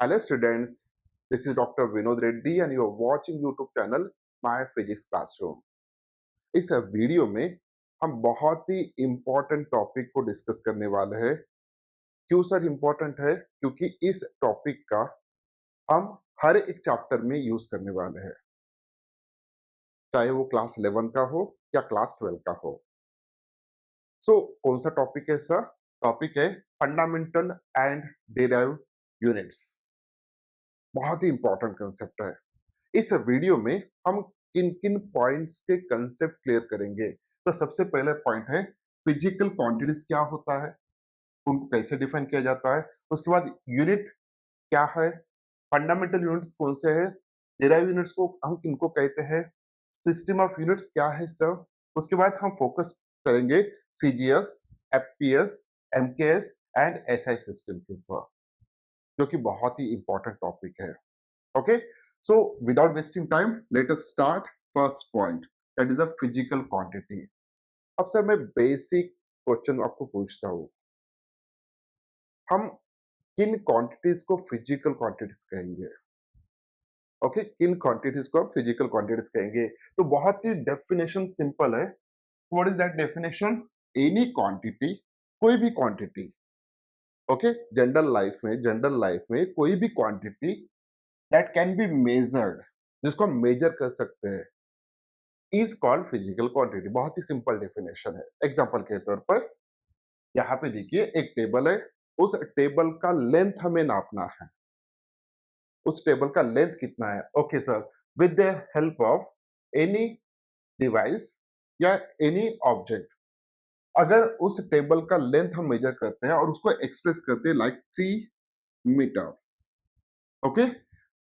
Hello students, this is Dr. Vinod Reddy and you are watching YouTube channel My Physics Classroom. इस video में हम बहुत ही important topic को discuss करने वाले हैं। क्यों सर इम्पोर्टेंट है? क्योंकि इस टॉपिक का हम हर एक चैप्टर में यूज करने वाले हैं, चाहे वो क्लास 11 का हो या क्लास 12 का हो। कौन सा टॉपिक है सर? टॉपिक है फंडामेंटल एंड डेराइव यूनिट्स। बहुत ही इंपॉर्टेंट कंसेप्ट है। इस वीडियो में हम किन किन पॉइंट्स के कंसेप्ट क्लियर करेंगे। तो सबसे पहले पॉइंट है फिजिकल क्वांटिटीज क्या होता है, उनको कैसे डिफाइन किया जाता है। उसके बाद यूनिट क्या है, फंडामेंटल यूनिट्स कौन से हैं, डेराइव यूनिट्स को हम किनको कहते हैं, सिस्टम ऑफ यूनिट्स क्या है सर। उसके बाद हम फोकस करेंगे CGS, FPS, MKS and SI system के ऊपर, जो कि बहुत ही इंपॉर्टेंट टॉपिक है। Okay, so without wasting time, let us start first point, that is a physical quantity. अब सर मैं बेसिक क्वेश्चन आपको पूछता हूँ, हम किन क्वांटिटीज को फिजिकल क्वांटिटीज कहेंगे? ओके, किन क्वांटिटीज को हम फिजिकल क्वांटिटीज कहेंगे? तो बहुत ही डेफिनेशन सिंपल है। What is that definition? Any quantity, कोई भी क्वांटिटी, ओके, जनरल लाइफ में कोई भी quantity that can be measured, जिसको हम मेजर कर सकते हैं, इज कॉल्ड फिजिकल क्वांटिटी। बहुत ही सिंपल डेफिनेशन है। एग्जांपल के तौर पर यहाँ पे देखिए एक टेबल है, उस टेबल का लेंथ हमें नापना है। उस टेबल का लेंथ कितना है? Okay sir, with the help of any device या एनी ऑब्जेक्ट, अगर उस टेबल का लेंथ हम मेजर करते हैं और उसको एक्सप्रेस करते हैं लाइक 3 मीटर, ओके,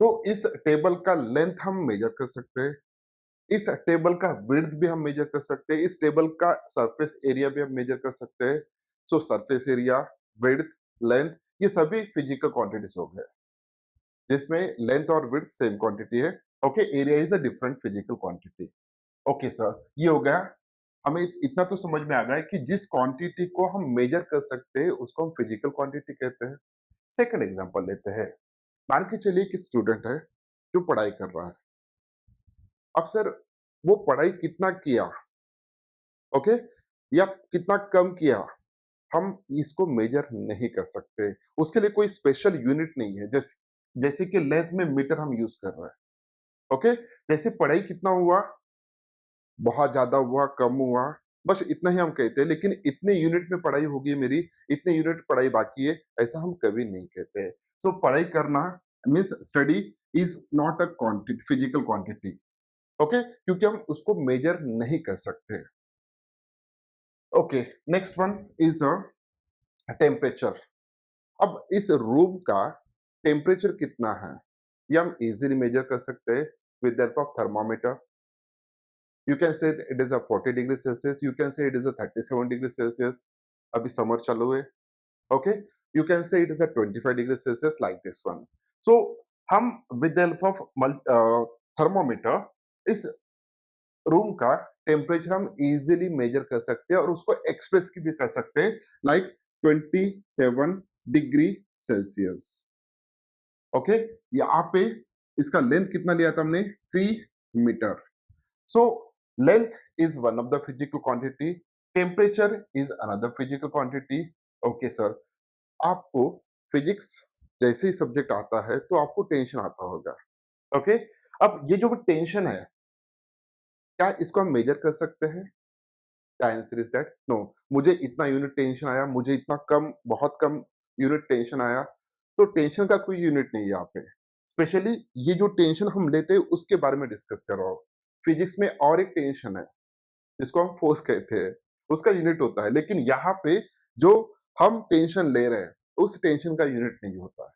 तो इस टेबल का लेंथ हम मेजर कर सकते हैं, इस टेबल का विड्थ भी हम मेजर कर सकते हैं, इस टेबल का सरफेस एरिया भी हम मेजर कर सकते हैं। सो सरफेस एरिया, विड्थ, लेंथ, ये सभी फिजिकल क्वांटिटीज हो गए, जिसमें लेंथ और विड्थ सेम क्वांटिटी है। Okay, area is a different physical quantity. Okay sir, ये हो गया। हमें इतना तो समझ में आ गया है कि जिस क्वांटिटी को हम मेजर कर सकते हैं उसको हम फिजिकल क्वांटिटी कहते हैं। सेकंड एग्जांपल लेते हैं। मान के चलिए कि स्टूडेंट है जो पढ़ाई कर रहा है। अब सर वो पढ़ाई कितना किया, ओके, या कितना कम किया, हम इसको मेजर नहीं कर सकते। उसके लिए कोई स्पेशल यूनिट नहीं है। जैसे कि लेंथ में मीटर हम यूज कर रहे हैं, ओके। जैसे पढ़ाई कितना हुआ, बहुत ज्यादा हुआ, कम हुआ, बस इतना ही हम कहते हैं। लेकिन इतने यूनिट में पढ़ाई होगी मेरी, इतने यूनिट पढ़ाई बाकी है, ऐसा हम कभी नहीं कहते। सो पढ़ाई करना means study is not a quantity, physical quantity, okay, क्योंकि हम उसको मेजर नहीं कर सकते। Okay, next one is temperature. अब इस रूम का टेम्परेचर कितना है, ये हम इजीली मेजर कर सकते हैं with the help of thermometer. You can say it is a 40 degree Celsius, you can say it is a 37 degree Celsius. अभी समर चालू है, okay, you can say it is a 25 degree Celsius like this one. So हम with the help of thermometer इस room का temperature हम easily measure कर सकते हैं और उसको एक्सप्रेस भी कर सकते हैं लाइक 27 डिग्री सेल्सियस। ओके, यहाँ पे इसका लेंथ कितना लिया था हमने? 3 metre. So length is one of the physical quantity, temperature is another physical quantity. Okay sir, आपको फिजिक्स जैसे ही सब्जेक्ट आता है तो आपको टेंशन आता होगा, ओके। अब ये जो टेंशन है, क्या इसको हम मेजर कर सकते हैं? The answer is that no. मुझे इतना यूनिट टेंशन आया, मुझे इतना कम, बहुत कम यूनिट टेंशन आया, तो टेंशन का कोई यूनिट नहीं है यहाँ पे। स्पेशली ये जो टेंशन हम लेते हैं उसके बारे में डिस्कस कर रहा हूँ। फिजिक्स में और एक टेंशन है जिसको हम फोर्स कहते हैं, उसका यूनिट होता है, लेकिन यहाँ पे जो हम टेंशन ले रहे हैं उस टेंशन का यूनिट नहीं होता है।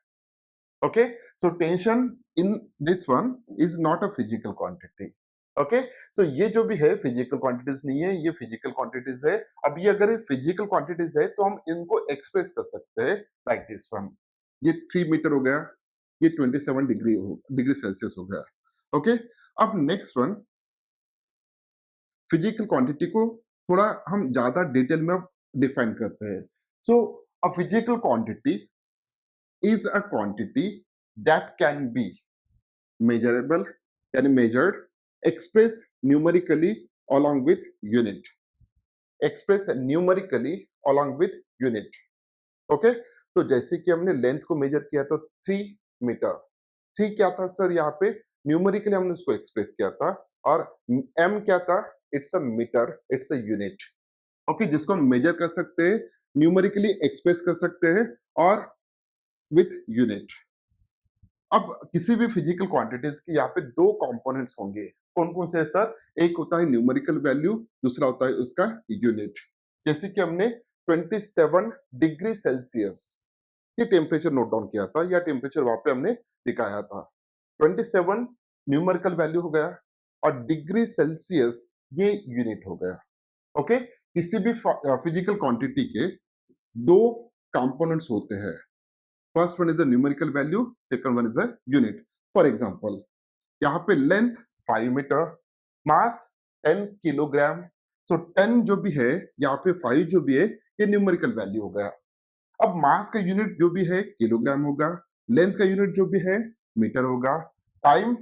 Okay, so tension in this one is not a physical quantity. Okay, so ये जो भी है फिजिकल क्वांटिटीज नहीं है, ये फिजिकल क्वांटिटीज है। अब ये अगर फिजिकल क्वांटिटीज है तो हम इनको एक्सप्रेस कर सकते हैं लाइक दिस वन। ये 3 मीटर हो गया, ये 27 डिग्री सेल्सियस हो गया, ओके। अब नेक्स्ट वन, फिजिकल क्वांटिटी को थोड़ा हम ज्यादा डिटेल में डिफाइन करते हैं। So a physical quantity is a quantity that can be measurable यानी measured, express numerically along with unit, express numerically along with unit. Okay, तो जैसे कि हमने लेंथ को मेजर किया तो 3 मीटर, 3 क्या था सर यहाँ पे, न्यूमेरिकली हमने उसको एक्सप्रेस किया था, और m क्या था, it's a metre, it's a unit. Okay, जिसको हम मेजर कर सकते हैं, न्यूमेरिकली एक्सप्रेस कर सकते हैं और विथ यूनिट. अब किसी भी फिजिकल क्वांटिटीज के यहाँ पे दो कंपोनेंट्स होंगे, कौन कौन से सर, एक होता है न्यूमेरिकल वैल्यू, दूसरा होता है उसका यूनिट. जैसे कि हमने 27 डिग्री सेल्सियस ये टेम्परेचर नोट डाउन किया था, या टेम्परेचर वहां पे हमने दिखाया था. 27 न्यूमेरिकल वैल्यू हो गया, और डिग्री सेल्सियस ये यूनिट हो गया. ओके, किसी भी फिजिकल क्वांटिटी के दो कंपोनेंट्स होते हैं. First one is a numerical value, second one is a unit. For example, यहाँ पे लेंथ 5 मीटर, मास 10 किलोग्राम. सो 10 जो भी है, यहाँ पे 5 जो भी है, ये न्यूमेरिकल वैल्यू हो गया. अब मास का यूनिट जो भी है किलोग्राम होगा, लेंथ का यूनिट जो भी है मीटर होगा, time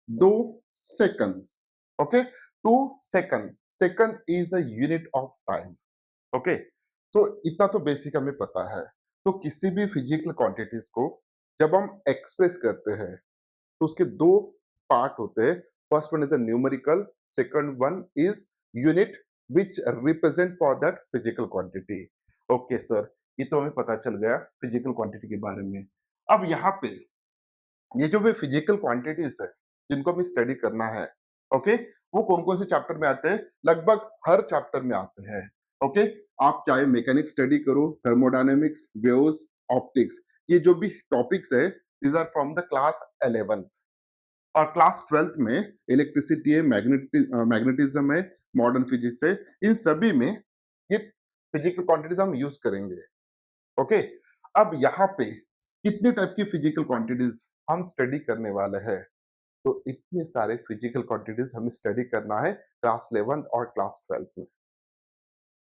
2 seconds. Okay, 2 second, second is a unit of time. Okay, तो इतना तो बेसिक हमें पता है. तो किसी भी फिजिकल क्वांटिटीज को जब हम एक्सप्रेस करते हैं तो उसके दो पार्ट होते हैं. First one is a numerical, second one is unit which represent for that physical quantity. Okay sir, ये तो हमें पता चल गया फिजिकल क्वांटिटी के बारे में. अब यहाँ पे ये जो भी फिजिकल क्वांटिटीज है जिनको हमें स्टडी करना है, ओके, वो कौन कौन से चैप्टर में आते हैं, लगभग हर चैप्टर में आते हैं. ओके, आप चाहे मैकेनिक्स स्टडी करो, थर्मोडायनेमिक्स, वेव्स, ऑप्टिक्स, ये जो भी टॉपिक्स है, these are from the class 11th. और क्लास 12th में इलेक्ट्रिसिटी है, मैग्नेटिज्म है, मॉडर्न फिजिक्स है, इन सभी में ये फिजिकल क्वांटिटीज हम यूज करेंगे. ओके, अब यहाँ पे कितने टाइप की फिजिकल क्वांटिटीज हम स्टडी करने वाले हैं, तो इतने सारे फिजिकल क्वांटिटीज हमें स्टडी करना है क्लास 11th और क्लास 12th में.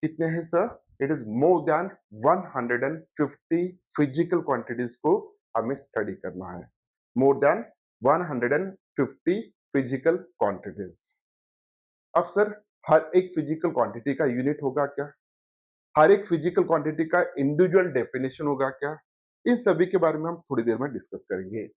कितने हैं sir, it is more than 150 physical quantities को हमें स्टडी करना है. More than 150 physical quantities. अब सर, हर एक फिजिकल क्वांटिटी का यूनिट होगा क्या, हर एक फिजिकल क्वांटिटी का इंडिविजुअल डेफिनेशन होगा क्या, इन सभी के बारे में हम थोड़ी देर में डिस्कस करेंगे.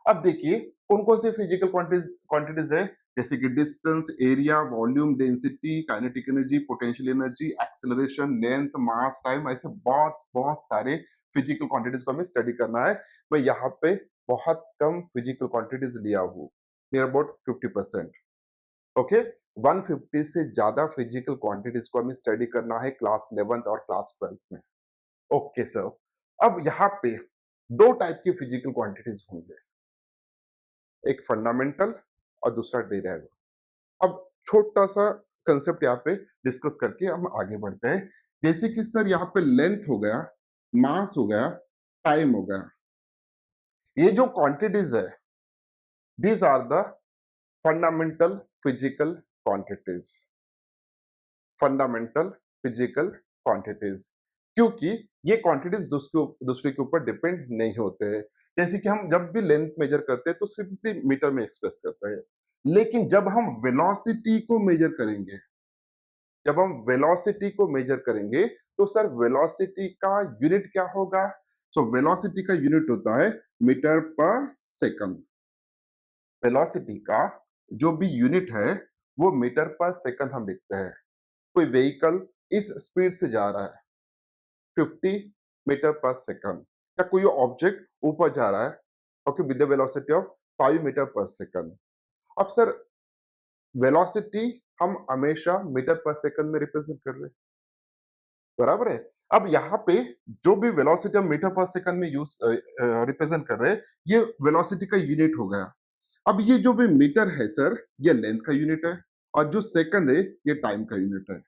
अब देखिए कौन कौन से फिजिकल क्वांटिटीज है, जैसे कि distance, area, volume, density, kinetic energy, potential energy, acceleration, length, mass, time, ऐसे बहुत बहुत सारे फिजिकल क्वांटिटीज को हमें स्टडी करना है. मैं यहाँ पे बहुत कम फिजिकल क्वांटिटीज लिया हूँ, नियर अबाउट 50%. ओके, 150 से ज्यादा फिजिकल क्वांटिटीज को हमें स्टडी करना है क्लास 11th और क्लास 12th में. ओके सर, अब यहाँ पे दो टाइप की फिजिकल क्वांटिटीज होंगे, एक फंडामेंटल और दूसरा डेरिवेटिव. अब छोटा सा कंसेप्ट यहाँ पे डिस्कस करके हम आगे बढ़ते हैं. जैसे कि सर यहाँ पे लेंथ हो गया, मास हो गया, टाइम हो गया, ये जो क्वांटिटीज है, these are the fundamental physical quantities. Fundamental physical quantities, क्योंकि ये क्वांटिटीज दूसरे के ऊपर डिपेंड नहीं होते हैं. जैसे कि हम जब भी लेंथ मेजर करते हैं तो सिर्फ मीटर में एक्सप्रेस करते हैं, लेकिन जब हम वेलोसिटी को मेजर करेंगे, जब हम वेलोसिटी को मेजर करेंगे तो सर वेलोसिटी का यूनिट क्या होगा, सो वेलोसिटी का यूनिट होता है मीटर पर सेकंड. वेलोसिटी का जो भी यूनिट है वो मीटर पर सेकंड हम लिखते हैं. कोई व्हीकल इस स्पीड से जा रहा है 50 मीटर पर सेकंड, या कोई ऑब्जेक्ट ऊपर जा रहा है, okay, with the velocity of 5 metre per second. अब सर वेलोसिटी हम हमेशा मीटर पर सेकंड में रिप्रेजेंट कर रहे हैं, बराबर है. अब यहाँ पे जो भी वेलोसिटी हम मीटर पर सेकंड में यूज रिप्रेजेंट कर रहे हैं, ये वेलोसिटी का यूनिट हो गया. अब ये जो भी मीटर है सर, ये लेंथ का यूनिट है, और जो सेकंड है ये टाइम का यूनिट है.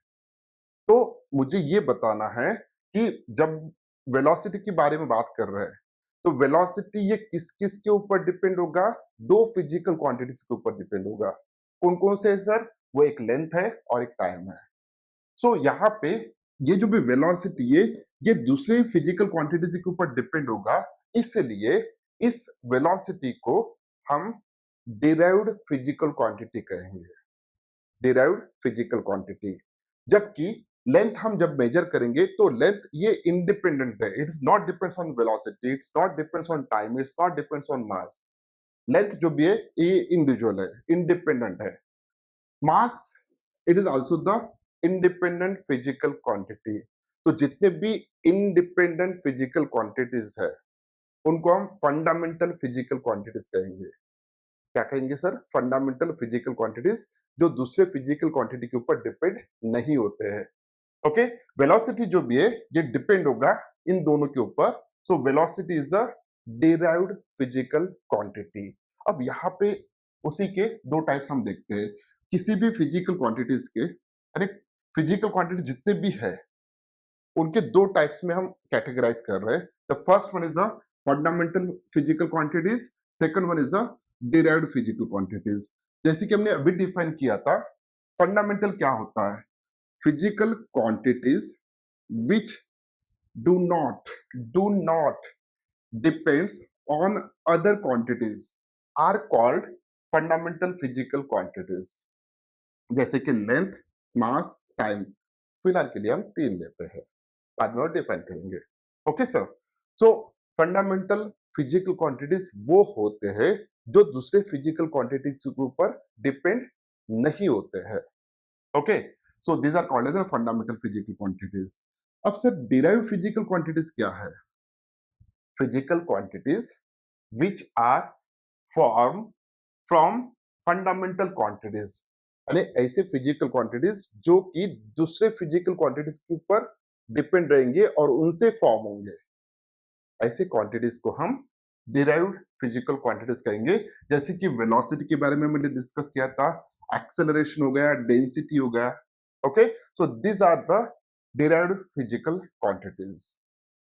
तो मुझे ये बताना है कि जब वेलोसिटी के बारे में बात कर रहे हैं तो वेलोसिटी ये किस किस के ऊपर डिपेंड होगा, दो फिजिकल क्वांटिटीज के ऊपर डिपेंड होगा. कौन कौन से है सर, वो एक लेंथ है और एक टाइम है. सो यहाँ पे ये जो भी वेलोसिटी है ये दूसरे फिजिकल क्वांटिटीज के ऊपर डिपेंड होगा, इसलिए इस वेलोसिटी को हम डिराइव्ड फिजिकल क्वांटिटी कहेंगे, डिराइव्ड फिजिकल क्वांटिटी। जबकि लेंथ हम जब मेजर करेंगे तो लेंथ ये इंडिपेंडेंट है, it's not depends on velocity, it's not depends on time, it's not depends on mass. Length जो भी है ये इंडिविजुअल है, इंडिपेंडेंट है। Mass it is also the independent physical quantity. तो जितने भी इंडिपेंडेंट फिजिकल क्वांटिटीज है उनको हम फंडामेंटल फिजिकल क्वांटिटीज कहेंगे। क्या कहेंगे सर? फंडामेंटल फिजिकल क्वांटिटीज, जो दूसरे फिजिकल क्वांटिटी के ऊपर डिपेंड नहीं होते हैं। ओके, वेलोसिटी जो भी है ये डिपेंड होगा इन दोनों के ऊपर। So velocity is a derived physical quantity. अब यहाँ पे उसी के दो टाइप्स हम देखते हैं। किसी भी फिजिकल क्वांटिटीज के, यानी फिजिकल क्वांटिटी जितने भी है उनके दो टाइप्स में हम कैटेगराइज कर रहे हैं। The first one is a fundamental physical quantities, second one is a derived physical quantities. जैसे कि हमने अभी डिफाइन किया था, फंडामेंटल क्या होता है? Physical quantities which do not depends on other quantities are called fundamental physical quantities। जैसे कि लेंथ, मास, टाइम। फिलहाल के लिए हम तीन लेते हैं, बाद में और डिफाइन करेंगे। Okay sir. सो फंडामेंटल फिजिकल क्वांटिटीज वो होते हैं जो दूसरे फिजिकल क्वांटिटीज के ऊपर डिपेंड नहीं होते हैं। Okay, so these are called as fundamental physical quantities. अब सर डिराइव फिजिकल क्वांटिटीज क्या है? Physical quantities which are form from fundamental quantities, यानी ऐसे फिजिकल क्वांटिटीज जो कि दूसरे फिजिकल क्वांटिटीज के ऊपर डिपेंड रहेंगे और उनसे फॉर्म होंगे, ऐसे क्वांटिटीज को हम डिराइव्ड फिजिकल क्वांटिटीज कहेंगे। जैसे कि वेलोसिटी के बारे में मैंने डिस्कस किया था, एक्सेलरेशन हो गया, डेंसिटी हो गया। Okay, so this are the derived physical quantities.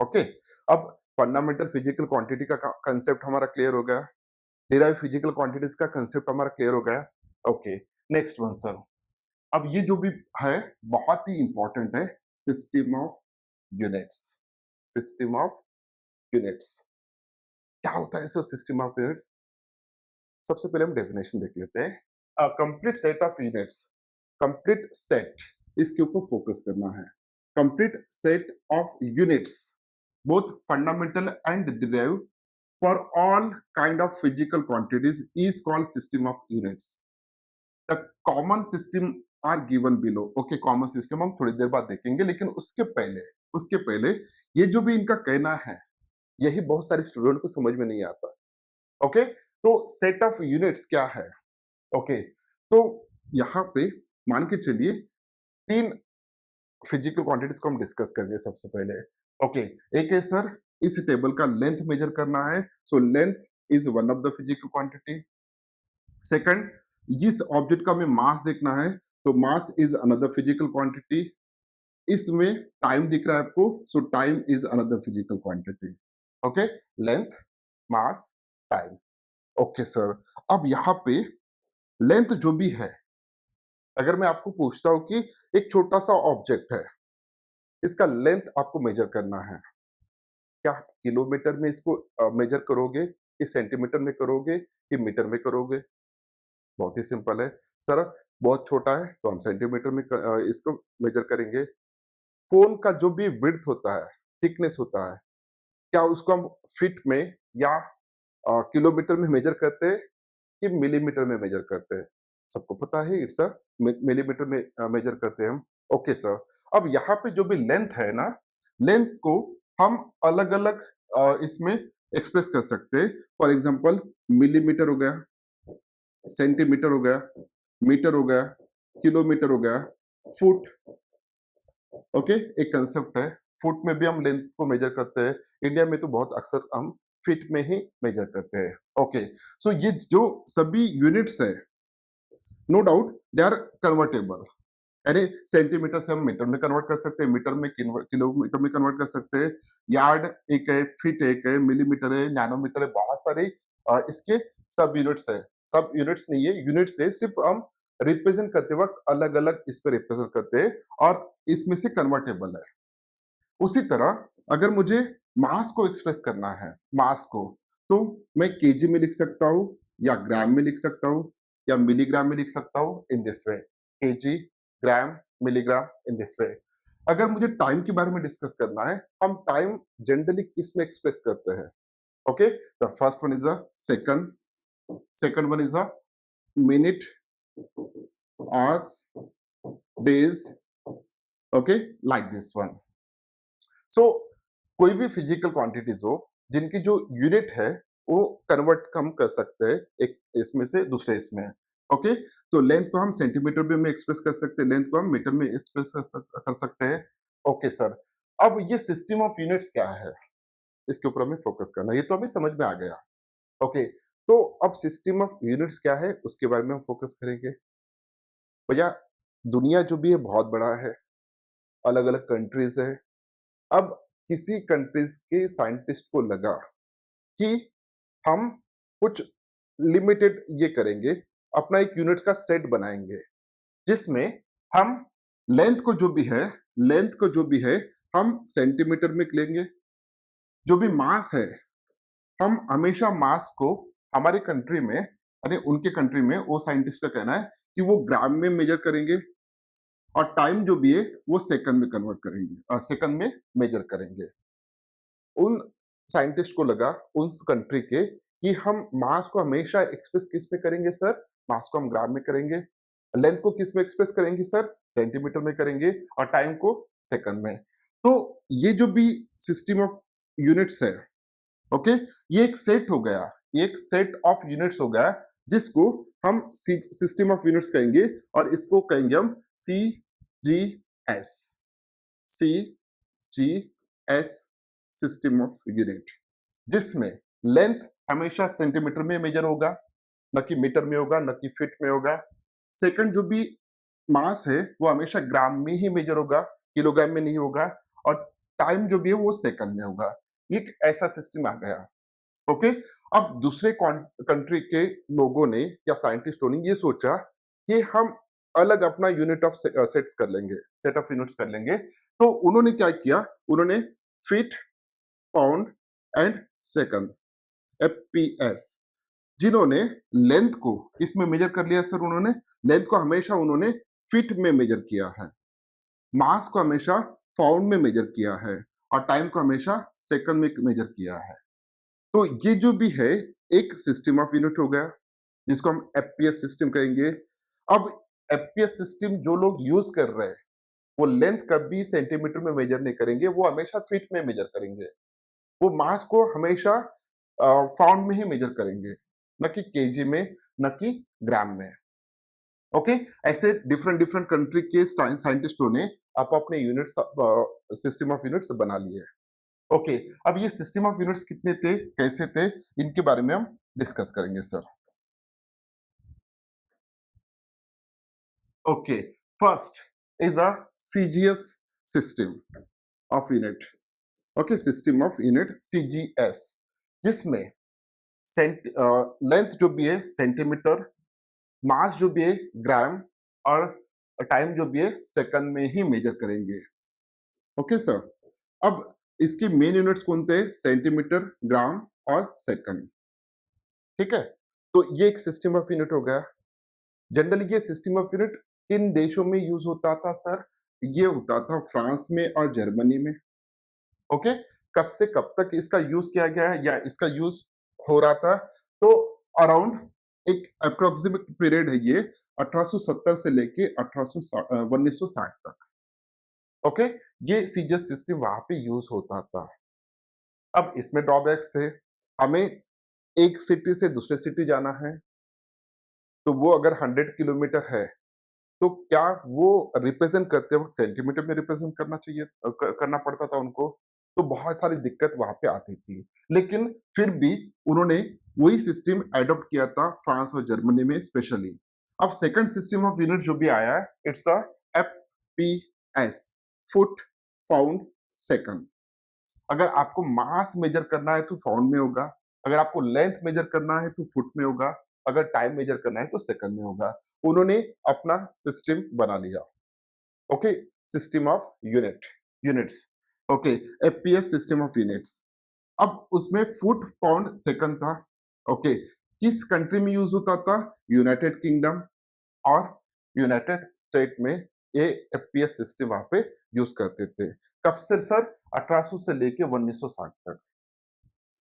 Okay, अब फंडामेंटल फिजिकल क्वांटिटी का कंसेप्ट हमारा क्लियर हो गया, डिराइव फिजिकल क्वांटिटीज का कंसेप्ट हमारा क्लियर हो गया। Okay, next one sir. अब ये जो भी है बहुत ही इंपॉर्टेंट है, system of units. System of units क्या होता है सर? सिस्टम ऑफ यूनिट्स, सबसे पहले हम डेफिनेशन देख लेते हैं। Complete set of units, complete set, इसके ऊपर फोकस करना है। Complete set of units both fundamental and derive for all kind of physical quantities is called system of units. The common system are given below. Okay, common system हम थोड़ी देर बाद देखेंगे, लेकिन उसके पहले ये जो भी इनका कहना है यही बहुत सारे स्टूडेंट को समझ में नहीं आता। ओके, तो सेट ऑफ यूनिट्स क्या है? ओके, तो यहाँ पे मान के चलिए तीन फिजिकल क्वांटिटीज को हम डिस्कस करेंगे सबसे पहले। ओके, एक है सर इस टेबल का लेंथ मेजर करना है, सो length is one of the physical quantity. Second, जिस ऑब्जेक्ट का हमें मास देखना है तो mass is another physical quantity. इसमें टाइम दिख रहा है आपको, सो time is another physical quantity. Okay, length, mass, time. Okay sir, अब यहाँ पे लेंथ जो भी है, अगर मैं आपको पूछता हूं कि एक छोटा सा ऑब्जेक्ट है, इसका लेंथ आपको मेजर करना है, क्या आप किलोमीटर में इसको मेजर करोगे कि सेंटीमीटर में करोगे कि मीटर में करोगे? बहुत ही सिंपल है सर, बहुत छोटा है तो हम सेंटीमीटर में इसको मेजर करेंगे। फोन का जो भी विड्थ होता है, थिकनेस होता है, क्या उसको हम फीट में या किलोमीटर में मेजर करते हैं कि मिलीमीटर में मेजर करते हैं? सबको पता है इट्स अ मिलीमीटर में मेजर करते हैं हम। ओके सर, अब यहाँ पे जो भी लेंथ है ना, लेंथ को हम अलग अलग इसमें एक्सप्रेस कर सकते हैं। फॉर एग्जांपल मिलीमीटर हो गया, सेंटीमीटर हो गया, मीटर हो गया, किलोमीटर हो गया, फुट। ओके, एक कंसेप्ट है, फुट में भी हम लेंथ को मेजर करते हैं। इंडिया में तो बहुत अक्सर हम फीट में ही मेजर करते हैं। ओके, सो ये जो सभी यूनिट्स है, no doubt they are convertible, यानी सेंटीमीटर से हम मीटर में कन्वर्ट कर सकते हैं, मीटर में किलोमीटर में कन्वर्ट कर सकते हैं, यार्ड एक है, फीट एक है, मिलीमीटर है, नैनोमीटर है, बहुत सारे इसके सब यूनिट्स है। सब यूनिट्स नहीं है, यूनिट्स है, सिर्फ हम रिप्रेजेंट करते वक्त अलग अलग इस पे रिप्रेजेंट करते हैं और इसमें से कन्वर्टेबल है। उसी तरह अगर मुझे मास को एक्सप्रेस करना है, मास को, तो मैं केजी में लिख सकता हूँ या ग्राम में लिख सकता हूँ या मिलीग्राम में लिख सकता हूँ in this way, KG, gram, milligram in this way. अगर मुझे टाइम के बारे में डिस्कस करना है, हम टाइम जनरली किस में एक्सप्रेस करते हैं? Okay, the first one is a second, second one is a minute, hours, days, okay, like this one. So कोई भी फिजिकल क्वांटिटीज हो जिनकी जो यूनिट है वो कन्वर्ट हम कर सकते हैं एक इसमें से दूसरे इसमें। ओके, तो लेंथ को हम सेंटीमीटर में एक्सप्रेस कर सकते हैं, लेंथ को हम मीटर में एक्सप्रेस कर सकते हैं। ओके सर, अब ये सिस्टम ऑफ यूनिट्स क्या है, इसके ऊपर हमें फोकस करना है। ये तो हमें समझ में आ गया। ओके, तो अब सिस्टम ऑफ यूनिट्स क्या है उसके बारे में हम फोकस करेंगे। भैया दुनिया जो भी है बहुत बड़ा है, अलग अलग कंट्रीज है। अब किसी कंट्रीज के साइंटिस्ट को लगा कि हम कुछ लिमिटेड ये करेंगे, अपना एक यूनिट्स का सेट बनाएंगे जिसमें हम लेंथ को जो भी है हम सेंटीमीटर में लेंगे। जो भी मास है हम हमेशा मास को हमारे कंट्री में यानी उनके कंट्री में वो साइंटिस्ट का कहना है कि वो ग्राम में मेजर करेंगे और टाइम जो भी है वो सेकंड में कन्वर्ट करेंगे, सेकंड में मेजर करेंगे। उन साइंटिस्ट को लगा उन कंट्री के कि हम मास को हमेशा एक्सप्रेस किस में करेंगे सर, मास को हम ग्राम में करेंगे, लेंथ को किस में एक्सप्रेस करेंगे सर, सेंटीमीटर में करेंगे और टाइम को सेकंड में। तो ये जो भी सिस्टम ऑफ यूनिट्स है, ओके, ये एक सेट हो गया, ये एक सेट ऑफ यूनिट्स हो गया जिसको हम सिस्टम ऑफ यूनिट्स कहेंगे और इसको कहेंगे हम C G S, C G S system of unit, जिसमें लेंथ हमेशा सेंटीमीटर में मेजर होगा, न कि मीटर में होगा, न कि फीट में होगा। सेकंड जो भी मास है वो हमेशा ग्राम में ही मेजर होगा, किलोग्राम में नहीं होगा, और टाइम जो भी है वो सेकंड में होगा। एक ऐसा सिस्टम आ गया। ओके, अब दूसरे कंट्री के लोगों ने या साइंटिस्टों ने ये सोचा कि हम अलग अपना यूनिट ऑफ सेट्स कर लेंगे, सेट ऑफ यूनिट्स कर लेंगे। तो उन्होंने क्या किया, उन्होंने feet, pound and second, FPS, जिन्होंने लेंथ को किसमें मेजर कर लिया सर, उन्होंने लेंथ को हमेशा उन्होंने फीट में मेजर किया है, मास को हमेशा पाउंड में मेजर किया है और टाइम को हमेशा सेकंड में मेजर किया है। तो ये जो भी है एक सिस्टम ऑफ यूनिट हो गया जिसको हम एफपीएस सिस्टम कहेंगे। अब एफपीएस सिस्टम जो लोग यूज कर रहे हैं वो लेंथ कभी सेंटीमीटर में मेजर नहीं करेंगे, वो हमेशा फीट में मेजर करेंगे। वो मास को हमेशा पाउंड में ही मेजर करेंगे, न कि केजी में, न कि ग्राम में। ओके, ऐसे डिफरेंट डिफरेंट कंट्री के साइंटिस्टों ने आप अपने यूनिट्स, सिस्टम ऑफ यूनिट्स बना लिए। ओके, अब ये सिस्टम ऑफ यूनिट्स कितने थे, कैसे थे, इनके बारे में हम डिस्कस करेंगे sir. Okay, first is a CGS system of unit. Okay, system of unit CGS, जिसमें लेंथ जो भी है सेंटीमीटर, मास जो भी है ग्राम और टाइम जो भी है सेकंड में ही मेजर करेंगे। ओके सर, अब इसके मेन यूनिट्स कौन थे, सेंटीमीटर, ग्राम और सेकंड। ठीक है, तो ये एक सिस्टम ऑफ यूनिट हो गया। जनरली ये सिस्टम ऑफ यूनिट किन देशों में यूज होता था सर, ये होता था फ्रांस में और जर्मनी में। ओके, कब से कब तक इसका यूज किया गया है या इसका यूज हो रहा था, तो अराउंड एक अप्रोक्सीमेट पीरियड है ये 1870 से लेके 1960 तक। ओके, ये सीजीएस सिस्टम वहां पे यूज होता था। अब इसमें ड्रॉबैक्स थे, हमें एक सिटी से दूसरे सिटी जाना है तो वो अगर 100 किलोमीटर है तो क्या वो रिप्रेजेंट करते वक्त सेंटीमीटर में रिप्रेजेंट करना चाहिए, करना पड़ता था उनको, तो बहुत सारी दिक्कत वहां पे आती थी। लेकिन फिर भी उन्होंने वही सिस्टम एडॉप्ट किया था फ्रांस और जर्मनी में स्पेशली। अब सेकंड सिस्टम ऑफ यूनिट जो भी आया है it's a FPS, foot pound second. अगर आपको मास मेजर करना है तो पाउंड में होगा, अगर आपको लेंथ मेजर करना है तो फुट में होगा, अगर टाइम मेजर करना है तो सेकंड में होगा। उन्होंने अपना सिस्टम बना लिया। Okay, system of units. Okay, FPS system of units. अब उसमें फुट पाउंड सेकंड था। ओके, किस कंट्री में यूज होता था? यूनाइटेड किंगडम और यूनाइटेड स्टेट में ये एफपीएस सिस्टम वहां पे यूज करते थे। कब से सर? 1800 से लेके 1960 तक।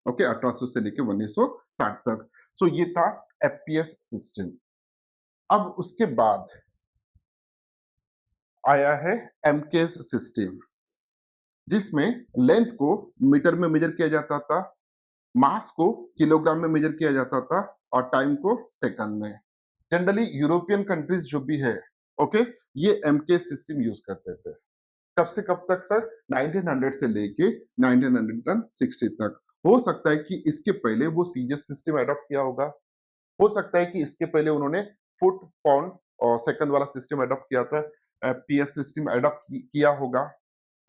ओके, 1800 से लेके 1960 तक। सो ये था एफपीएस सिस्टम। अब उसके बाद आया है एमकेएस सिस्टम, जिसमें लेंथ को मीटर में मेजर किया जाता था, मास को किलोग्राम में मेजर किया जाता था और टाइम को सेकंड में। जनरली यूरोपियन कंट्रीज जो भी है, ओके, ये एमके सिस्टम यूज करते थे। कब से कब तक सर? 1900 से लेके 1960 तक। हो सकता है कि इसके पहले वो सीजीएस सिस्टम अडॉप्ट किया होगा, हो सकता है कि इसके पहले उन्होंने फुट पाउंड और सेकंड वाला सिस्टम अडॉप्ट किया था, पीएस सिस्टम अडॉप्ट किया होगा।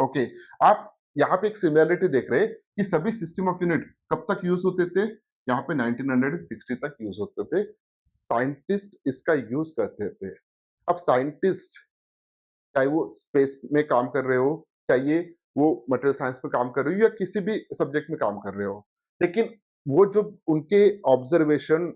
ओके, आप यहाँ पे एक सिमिलरिटी देख रहे हैं कि सभी सिस्टम ऑफ यूनिट कब तक यूज होते थे? यहाँ पे 1960 तक यूज होते थे। साइंटिस्ट इसका यूज करते थे। अब साइंटिस्ट, चाहे वो स्पेस में काम कर रहे हो, चाहे वो मटेरियल साइंस में काम कर रहे हो या किसी भी सब्जेक्ट में काम कर रहे हो, लेकिन वो जो उनके ऑब्जर्वेशन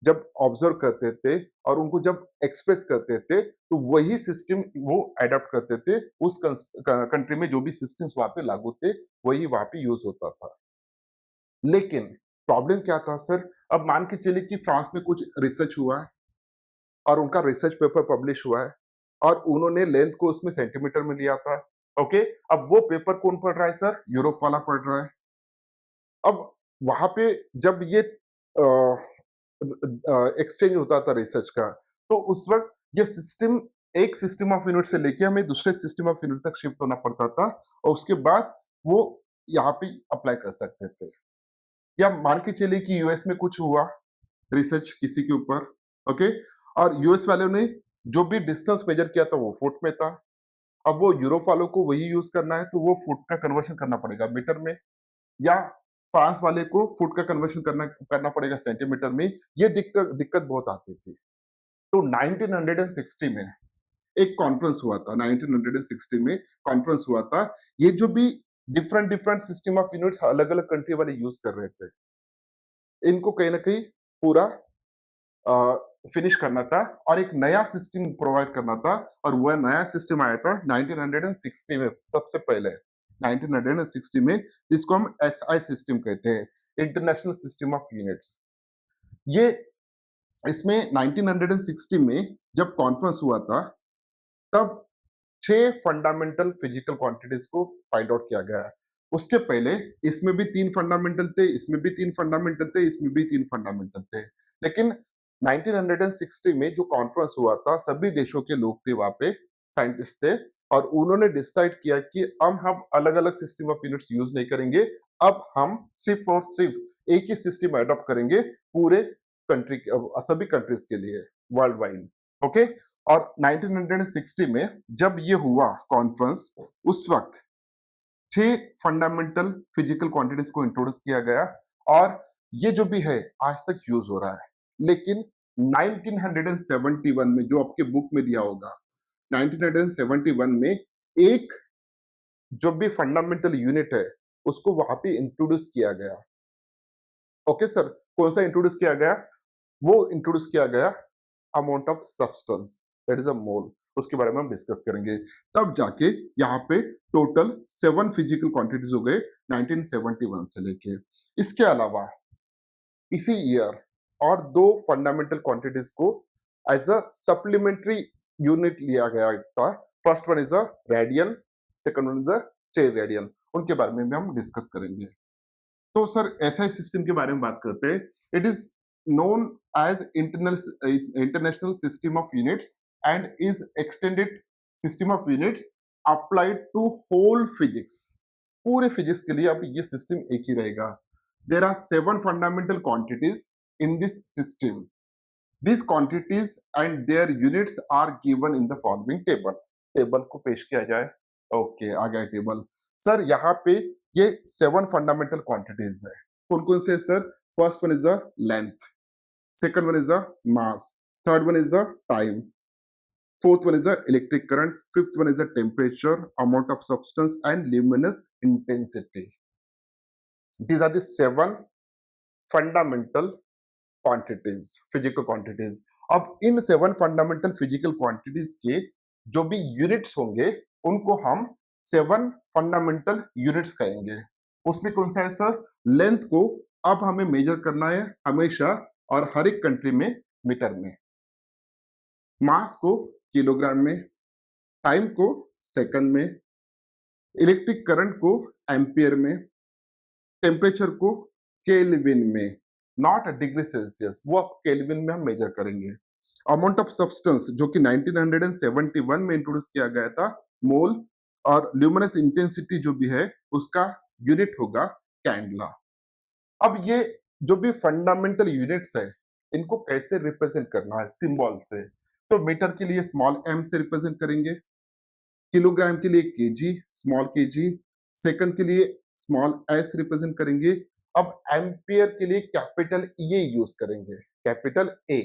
जब ऑब्जर्व करते थे और उनको जब एक्सप्रेस करते थे, तो वही सिस्टम वो अडॉप्ट करते थे। उस कंट्री में जो भी सिस्टम्स वहां पे लागू थे, वही वहां पे यूज होता था। लेकिन प्रॉब्लम क्या था सर? अब मान के चलिए कि फ्रांस में कुछ रिसर्च हुआ है और उनका रिसर्च पेपर पब्लिश हुआ है और उन्होंने लेंथ को उसमें सेंटीमीटर में लिया था। ओके, अब वो पेपर कौन पढ़ रहा है सर? यूरोप वाला पढ़ रहा है। अब वहां पे जब ये एक्सचेंज होता था रिसर्च का, तो उस वक्त ये सिस्टम एक सिस्टम ऑफ यूनिट से लेके हमें दूसरे सिस्टम ऑफ यूनिट तक शिफ्ट होना पड़ता था और उसके बाद वो यहाँ पे अप्लाई कर सकते थे। या मान के चलिए कि यूएस में कुछ हुआ रिसर्च किसी के ऊपर, ओके, और यूएस वालों ने जो भी डिस्टेंस मेजर किया था वो फुट में था। अब वो यूरोप वालों को वही यूज करना है, तो वो फुट का कन्वर्शन करना पड़ेगा मीटर में, या फ्रांस वाले को फुट का कन्वर्शन करना करना पड़ेगा सेंटीमीटर में। ये दिक्कत दिक्कत बहुत आती थी। तो 1960 में एक कॉन्फ्रेंस हुआ था, 1960 में कॉन्फ्रेंस हुआ था। ये जो भी different different system of units अलग अलग कंट्री वाले यूज कर रहे थे, इनको कहीं ना कहीं पूरा फिनिश करना था और एक नया सिस्टम प्रोवाइड करना था। और वह नया सिस्टम आया था 1960 में, सबसे पहले 1960 में, जिसको हम एसआई सिस्टम कहते हैं, इंटरनेशनल सिस्टम ऑफ यूनिट्स। ये इसमें 1960 में जब कॉन्फ्रेंस हुआ था, तब 6 फंडामेंटल फिजिकल क्वांटिटीज को फाइंड आउट किया गया। उसके पहले इसमें भी 3 फंडामेंटल थे, इसमें भी 3 फंडामेंटल थे, इसमें भी 3 फंडामेंटल थे। लेकिन 1960 में जो कॉन्फ्रेंस हुआ था, सभी देशों के लोग थे वहां पे, साइंटिस्ट थे, और उन्होंने डिसाइड किया कि अब हम अलग अलग सिस्टम ऑफ यूनिट्स यूज नहीं करेंगे। अब हम सिर्फ और सिर्फ एक ही सिस्टम अडॉप्ट करेंगे पूरे कंट्री, सभी कंट्रीज के लिए, वर्ल्ड वाइड। ओके, और 1960 में जब ये हुआ कॉन्फ्रेंस, उस वक्त 6 फंडामेंटल फिजिकल क्वांटिटीज को इंट्रोड्यूस किया गया और ये जो भी है आज तक यूज हो रहा है। लेकिन 1971 में, जो आपके बुक में दिया होगा, 1971 में एक जो भी फंडामेंटल यूनिट है उसको वहां पे इंट्रोड्यूस किया गया। ओके सर, कौन सा इंट्रोड्यूस किया गया? वो इंट्रोड्यूस किया गया amount of substance, that is a mole. उसके बारे में हम डिस्कस करेंगे। तब जाके यहाँ पे टोटल 7 फिजिकल क्वांटिटीज हो गए 1971 से लेके। इसके अलावा इसी ईयर और 2 फंडामेंटल क्वांटिटीज को एज अ सप्लीमेंट्री यूनिट लिया गया था। First one is a radian, second one is a steradian. उनके बारे में भी हम डिस्कस करेंगे। तो सर एसआई सिस्टम के बारे में बात करते हैं। It is known as international system of units and is extended system of units applied to whole physics। पूरे फिजिक्स के लिए अब ये सिस्टम एक ही रहेगा। There are 7 fundamental quantities in this system. These quantities and their units are given in the following table। Table को पेश किया जाए। ओके, आ गया टेबल। सर यहाँ पे ये 7 फंडामेंटल क्वांटिटीज है। कौन कौन से sir? First one is a length, second one is the mass, third one is the time, fourth one is the electric current, fifth one is the temperature, amount of substance and luminous intensity। These are the 7 fundamental quantities, physical quantities. अब इन 7 fundamental physical quantities के जो भी units होंगे उनको हम 7 fundamental units कहेंगे। उसमें कौन सा है सर? लेंथ को अब हमें मेजर करना है हमेशा और हर एक कंट्री में मीटर में, मास को किलोग्राम में, टाइम को सेकंड में, इलेक्ट्रिक करंट को एम्पियर में, टेम्परेचर को केल्विन में, नॉट डिग्री सेल्सियस, वो अब केल्विन में हम मेजर करेंगे। अमाउंट ऑफ सब्सटेंस जो कि 1971 में इंट्रोड्यूस किया गया था, मोल, और ल्यूमिनस इंटेंसिटी जो भी है उसका यूनिट होगा कैंडला। अब ये जो भी फंडामेंटल यूनिट्स है इनको कैसे रिप्रेजेंट करना है? सिंबल से। तो मीटर के लिए स्मॉल m से रिप्रेजेंट करेंगे, किलोग्राम के लिए केजी, स्मॉल केजी, सेकंड के लिए स्मॉल s रिप्रेजेंट करेंगे। अब एम्पियर के लिए कैपिटल ए यूज करेंगे, कैपिटल ए।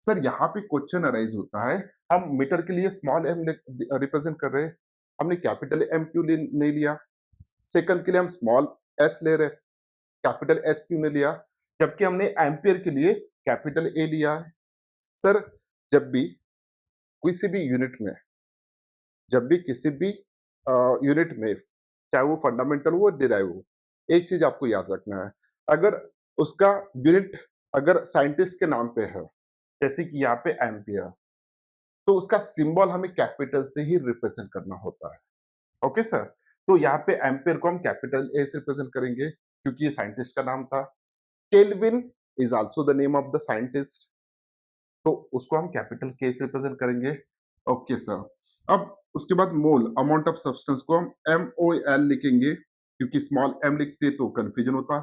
सर यहाँ पे क्वेश्चन अराइज होता है, हम मीटर के लिए स्मॉल m रिप्रेजेंट कर रहे हैं, हमने कैपिटल M क्यों नहीं लिया? सेकंड के लिए हम स्मॉल s ले रहे हैं, कैपिटल S क्यों नहीं लिया? जबकि हमने एम्पियर के लिए कैपिटल A लिया है। सर जब भी किसी भी यूनिट में, जब भी किसी भी यूनिट में, चाहे वो फंडामेंटल हो डिराइव हो, एक चीज आपको याद रखना है, अगर उसका यूनिट अगर साइंटिस्ट के नाम पे है, जैसे कि यहाँ पे एम्पियर, तो उसका सिंबल हमें कैपिटल से ही रिप्रेजेंट करना होता है। ओके सर, तो यहाँ पे एम्पियर को हम कैपिटल ए से रिप्रेजेंट करेंगे क्योंकि ये साइंटिस्ट का नाम था। Kelvin is also the name of the scientist, तो उसको हम कैपिटल के से रिप्रेजेंट करेंगे। ओके सर, अब उसके बाद मोल, अमाउंट ऑफ सब्सटेंस को हम MOL लिखेंगे क्योंकि स्मॉल m लिखते तो कंफ्यूजन होता।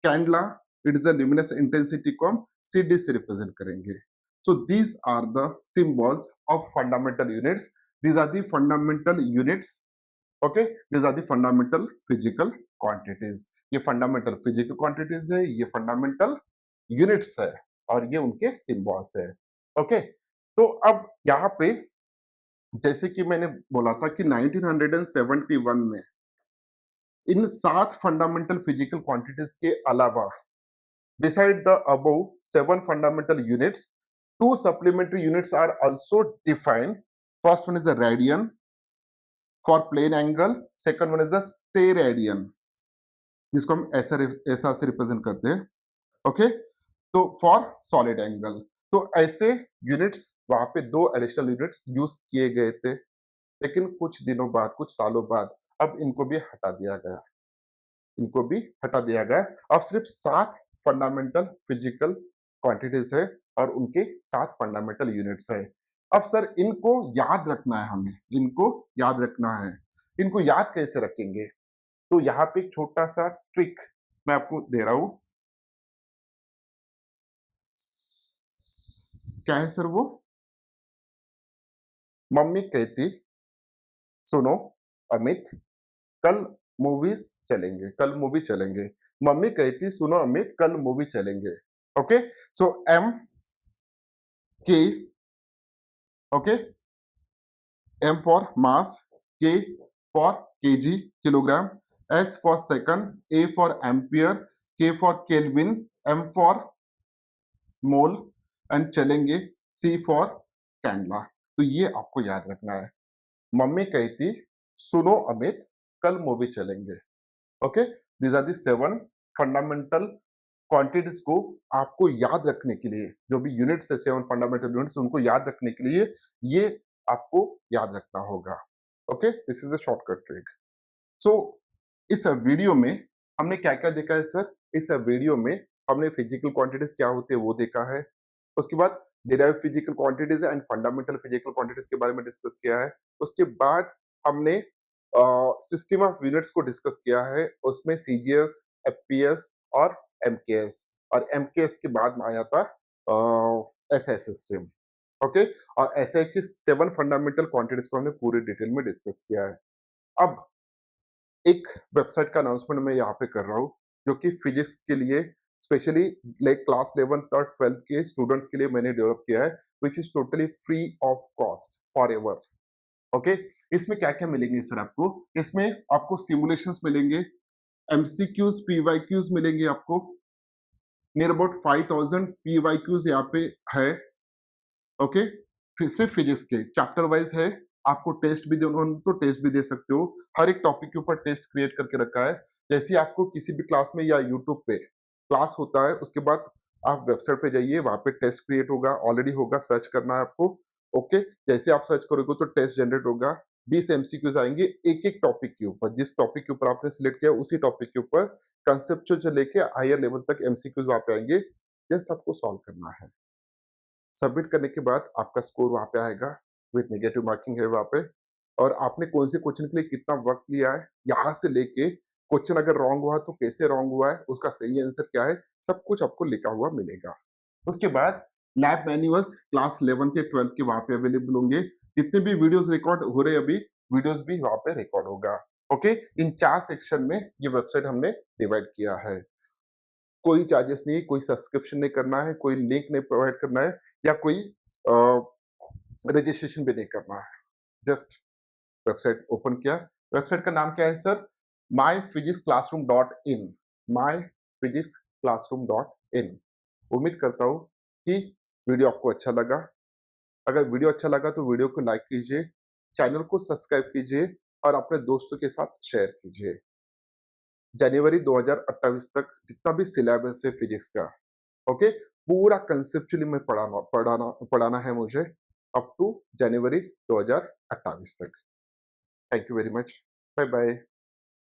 Candela, it is the luminous intensity को हम CD से रिप्रेजेंट करेंगे। So these are the symbols of fundamental units, these are the fundamental units. Okay, these are the fundamental physical quantities. ये fundamental physical quantities है, ये fundamental units है और ये उनके सिंबल्स है। ओके, तो अब यहाँ पे जैसे कि मैंने बोला था कि 1971 में इन 7 फंडामेंटल फिजिकल क्वांटिटीज के अलावा, beside the above 7 fundamental units, 2 supplementary units are also defined. First one is the radian for plane angle, second one is the steradian, जिसको हम ऐसा से रिप्रेजेंट करते हैं। ओके, तो फॉर सॉलिड एंगल, तो ऐसे यूनिट्स वहां पे 2 एडिशनल यूनिट्स यूज किए गए थे, लेकिन कुछ दिनों बाद, कुछ सालों बाद अब इनको भी हटा दिया गया, इनको भी हटा दिया गया। अब सिर्फ 7 फंडामेंटल फिजिकल क्वांटिटीज है और उनके 7 फंडामेंटल यूनिट्स है। अब सर इनको याद रखना है, हमें इनको याद रखना है। इनको याद कैसे रखेंगे? तो यहाँ पे एक छोटा सा ट्रिक मैं आपको दे रहा हूं। क्या है सर वो? मम्मी कहती, सुनो अमित, कल मूवीज चलेंगे, कल मूवी चलेंगे। मम्मी कहती, सुनो अमित, कल मूवी चलेंगे। Okay, so M K, okay, M for mass, K for kg, kilogram, S for second, A for ampere, K for Kelvin, M for mole and चलेंगे C for कैंडला। तो ये आपको याद रखना है। मम्मी कहती, सुनो अमित, कल मूवी चलेंगे। Okay, these are the 7 fundamental quantities को आपको याद रखने के लिए, जो भी यूनिट्स है 7 फंडामेंटल यूनिट्स, उनको याद रखने के लिए ये आपको याद रखना होगा। Okay, this is a shortcut trick. So इस वीडियो में हमने क्या क्या देखा है सर? इस वीडियो में हमने फिजिकल क्वांटिटीज क्या होते हैं वो देखा है, उसके बाद derived physical quantities and fundamental physical quantities के बारे में डिस्कस किया है। उसके बाद हमने सिस्टम ऑफ यूनिट्स को डिस्कस किया है, उसमें CGS, FPS और MKS, और MKS के बाद में आया था SI सिस्टम। ओके, और SI की 7 फंडामेंटल क्वांटिटीज को हमने पूरे डिटेल में डिस्कस किया है। अब एक वेबसाइट का अनाउंसमेंट मैं यहाँ पे कर रहा हूँ, जो कि फिजिक्स के लिए स्पेशली लाइक क्लास 11th और 12th के स्टूडेंट्स के लिए मैंने डेवलप किया है, which is totally free of cost for ever. Okay, इसमें क्या क्या मिलेंगे सर आपको? इसमें आपको सिमुलेशंस मिलेंगे, एमसीक्यूज पीवाईक्यूज मिलेंगे आपको, नियर अबाउट 5000 पीवाईक्यूज यहाँ पे है। ओके, फिर सिर्फ फिजिक्स के चैप्टर वाइज है। आपको टेस्ट भी उन्होंने तो टेस्ट भी दे सकते हो, हर एक टॉपिक के ऊपर टेस्ट क्रिएट करके रखा है। जैसे आपको किसी भी क्लास में या यूट्यूब पे क्लास होता है, उसके बाद आप वेबसाइट पे जाइए, वहां पे टेस्ट क्रिएट होगा, ऑलरेडी होगा, सर्च करना है आपको। ओके, जैसे आप सर्च करोगे तो टेस्ट जनरेट होगा, 20 एमसीक्यूज आएंगे एक एक टॉपिक के ऊपर, जिस टॉपिक के ऊपर आपने सिलेक्ट किया उसी टॉपिक के ऊपर कंसेप्चुअल से लेके हायर लेवल तक एमसीक्यूज वहां पे आएंगे। जस्ट आपको सॉल्व करना है। सबमिट करने के बाद आपका स्कोर वहां पे आएगा, विथ नेगेटिव मार्किंग है वहां पे, और आपने कौन से क्वेश्चन के लिए कितना वक्त लिया है, यहाँ से लेके क्वेश्चन अगर रॉन्ग हुआ तो कैसे रॉन्ग हुआ है, उसका सही आंसर क्या है, सब कुछ आपको लिखा हुआ मिलेगा। उसके बाद लैब मैन्युअल्स क्लास 11 के 12 के वहां पे अवेलेबल होंगे। जितने भी वीडियोस रिकॉर्ड हो रहे हैं अभी, वीडियोस भी वहां पे रिकॉर्ड होगा। ओके, इन 4 सेक्शन में ये वेबसाइट हमने डिवाइड किया है। कोई चार्जेस नहीं, कोई सब्सक्रिप्शन नहीं करना है, कोई लिंक नहीं प्रोवाइड करना है, या कोई रजिस्ट्रेशन भी नहीं करना है। जस्ट वेबसाइट ओपन किया। वेबसाइट का नाम क्या है सर? myphysicsclassroom.in, myphysicsclassroom.in। उम्मीद करता हूँ कि वीडियो आपको अच्छा लगा। अगर वीडियो अच्छा लगा तो वीडियो को लाइक कीजिए, चैनल को सब्सक्राइब कीजिए और अपने दोस्तों के साथ शेयर कीजिए। जनवरी 2028 तक जितना भी सिलेबस है फिजिक्स का, ओके, पूरा कंसेप्चुअली में पढ़ाना है मुझे, अप टू जनवरी 2028 तक। Thank you very much, bye bye.